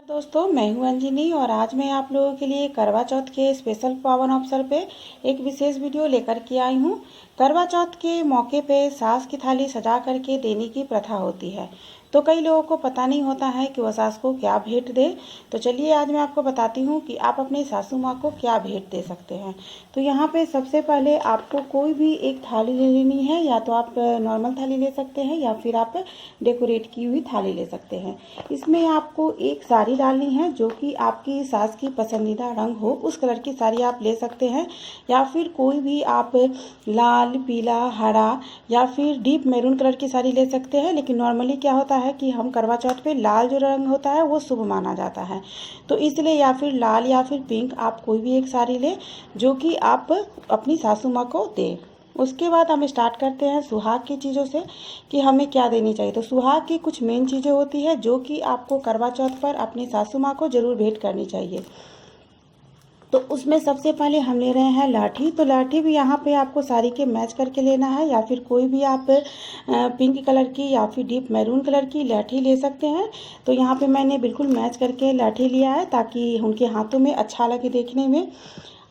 दोस्तों, मैं हूं अंजनी और आज मैं आप लोगों के लिए करवा चौथ के स्पेशल पावन अवसर पे एक विशेष वीडियो लेकर के आई हूं। करवा चौथ के मौके पे सास की थाली सजा करके देने की प्रथा होती है, तो कई लोगों को पता नहीं होता है कि वह सास को क्या भेंट दे। तो चलिए आज मैं आपको बताती हूँ कि आप अपने सासू माँ को क्या भेंट दे सकते हैं। तो यहाँ पे सबसे पहले आपको कोई भी एक थाली ले लेनी है, या तो आप नॉर्मल थाली ले सकते हैं या फिर आप डेकोरेट की हुई थाली ले सकते हैं। इसमें आपको एक साड़ी डालनी है जो कि आपकी सास की पसंदीदा रंग हो, उस कलर की साड़ी आप ले सकते हैं, या फिर कोई भी आप लाल, पीला, हरा या फिर डीप मैरून कलर की साड़ी ले सकते हैं। लेकिन नॉर्मली क्या होता है कि हम करवा चौथ पे लाल जो रंग होता है वो शुभ माना जाता है, तो इसलिए या फिर लाल या फिर पिंक आप कोई भी एक साड़ी ले जो कि आप अपनी सासू माँ को दें। उसके बाद हम स्टार्ट करते हैं सुहाग की चीज़ों से कि हमें क्या देनी चाहिए। तो सुहाग की कुछ मेन चीज़ें होती है जो कि आपको करवा चौथ पर अपनी सासू माँ को ज़रूर भेंट करनी चाहिए। तो उसमें सबसे पहले हम ले रहे हैं लाठी। तो लाठी भी यहाँ पे आपको साड़ी के मैच करके लेना है, या फिर कोई भी आप पिंक कलर की या फिर डीप मैरून कलर की लाठी ले सकते हैं। तो यहाँ पे मैंने बिल्कुल मैच करके लाठी लिया है ताकि उनके हाथों में अच्छा लगे देखने में।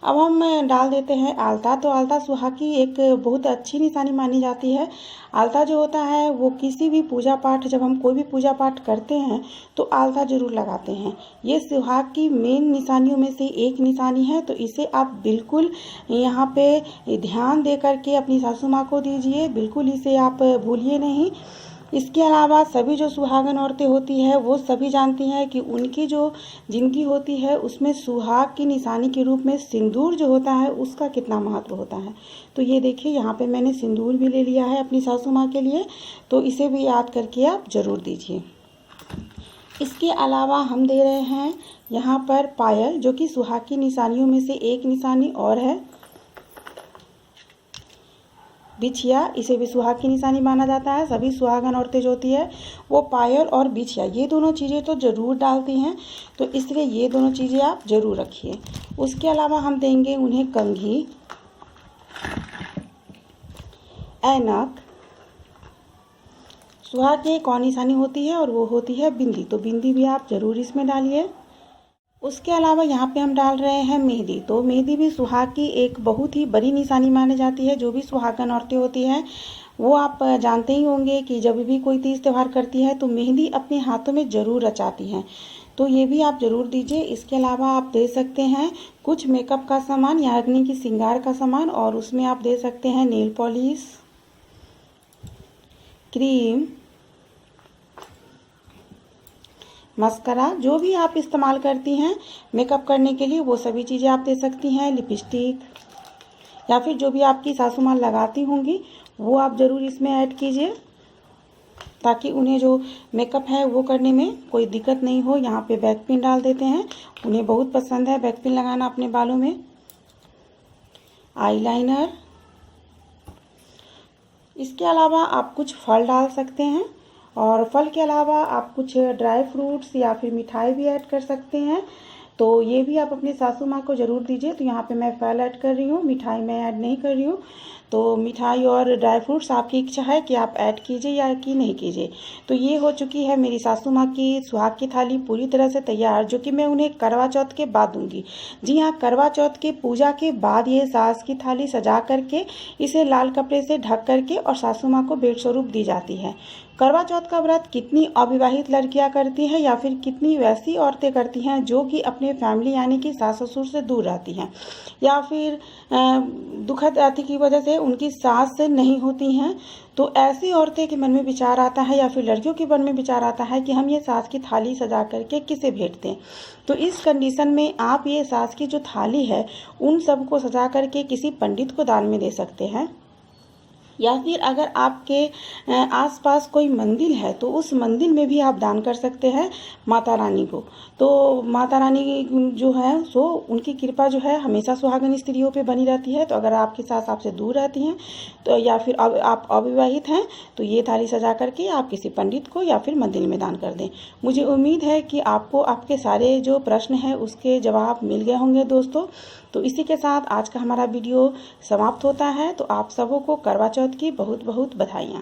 अब हम डाल देते हैं आलता। तो आलता सुहाग की एक बहुत अच्छी निशानी मानी जाती है। आलता जो होता है वो किसी भी पूजा पाठ, जब हम कोई भी पूजा पाठ करते हैं तो आलता जरूर लगाते हैं। ये सुहाग की मेन निशानियों में से एक निशानी है, तो इसे आप बिल्कुल यहाँ पे ध्यान दे करके अपनी सासू माँ को दीजिए, बिल्कुल इसे आप भूलिए नहीं। इसके अलावा सभी जो सुहागन औरतें होती हैं वो सभी जानती हैं कि उनकी जो जिंदगी होती है उसमें सुहाग की निशानी के रूप में सिंदूर जो होता है उसका कितना महत्व होता है। तो ये देखिए यहाँ पे मैंने सिंदूर भी ले लिया है अपनी सासू माँ के लिए, तो इसे भी याद करके आप ज़रूर दीजिए। इसके अलावा हम दे रहे हैं यहाँ पर पायल, जो कि सुहाग की निशानियों में से एक निशानी और है। बिछिया, इसे भी सुहाग की निशानी माना जाता है। सभी सुहागन औरतें जो होती है वो पायल और बिछिया ये दोनों चीज़ें तो ज़रूर डालती हैं, तो इसलिए ये दोनों चीज़ें आप ज़रूर रखिए। उसके अलावा हम देंगे उन्हें कंघी, ऐनक। सुहाग की एक और निशानी होती है और वो होती है बिंदी, तो बिंदी भी आप ज़रूर इसमें डालिए। उसके अलावा यहाँ पे हम डाल रहे हैं मेहंदी। तो मेहंदी भी सुहाग की एक बहुत ही बड़ी निशानी मानी जाती है। जो भी सुहागन औरतें होती हैं वो आप जानते ही होंगे कि जब भी कोई तीज त्यौहार करती है तो मेहंदी अपने हाथों में ज़रूर रचाती हैं, तो ये भी आप ज़रूर दीजिए। इसके अलावा आप दे सकते हैं कुछ मेकअप का सामान या अग्नि की श्रृंगार का सामान, और उसमें आप दे सकते हैं नेल पॉलिश, क्रीम, मस्करा, जो भी आप इस्तेमाल करती हैं मेकअप करने के लिए वो सभी चीज़ें आप दे सकती हैं। लिपस्टिक, या फिर जो भी आपकी सासू माँ लगाती होंगी वो आप ज़रूर इसमें ऐड कीजिए ताकि उन्हें जो मेकअप है वो करने में कोई दिक्कत नहीं हो। यहाँ पे बैक पिन डाल देते हैं, उन्हें बहुत पसंद है बैक पिन लगाना अपने बालों में। आईलाइनर, इसके अलावा आप कुछ फल डाल सकते हैं, और फल के अलावा आप कुछ ड्राई फ्रूट्स या फिर मिठाई भी ऐड कर सकते हैं। तो ये भी आप अपनी सासू माँ को ज़रूर दीजिए। तो यहाँ पे मैं फल ऐड कर रही हूँ, मिठाई मैं ऐड नहीं कर रही हूँ। तो मिठाई और ड्राई फ्रूट्स आपकी इच्छा है कि आप ऐड कीजिए या कि नहीं कीजिए। तो ये हो चुकी है मेरी सासू माँ की सुहाग की थाली पूरी तरह से तैयार, जो कि मैं उन्हें करवा चौथ के बाद दूंगी। जी हाँ, करवा चौथ के पूजा के बाद ये सास की थाली सजा करके इसे लाल कपड़े से ढक करके और सासू माँ को भेंट स्वरूप दी जाती है। करवा चौथ का व्रत कितनी अविवाहित लड़कियां करती हैं या फिर कितनी वैसी औरतें करती हैं जो कि अपने फैमिली यानी कि सास ससुर से दूर रहती हैं, या फिर दुखद अति की वजह से उनकी सास से नहीं होती हैं। तो ऐसी औरतें के मन में विचार आता है या फिर लड़कियों के मन में विचार आता है कि हम ये सास की थाली सजा करके किसे भेंट दें। तो इस कंडीशन में आप ये सास की जो थाली है उन सबको सजा करके किसी पंडित को दान में दे सकते हैं, या फिर अगर आपके आसपास कोई मंदिर है तो उस मंदिर में भी आप दान कर सकते हैं माता रानी को। तो माता रानी जो है सो उनकी कृपा जो है हमेशा सुहागन स्त्रियों पे बनी रहती है। तो अगर आपकी सास आपसे दूर रहती हैं तो या फिर आप अविवाहित हैं तो ये थाली सजा करके आप किसी पंडित को या फिर मंदिर में दान कर दें। मुझे उम्मीद है कि आपको आपके सारे जो प्रश्न हैं उसके जवाब मिल गए होंगे दोस्तों। तो इसी के साथ आज का हमारा वीडियो समाप्त होता है। तो आप सबों को करवा चौथ की बहुत बहुत बधाइयाँ।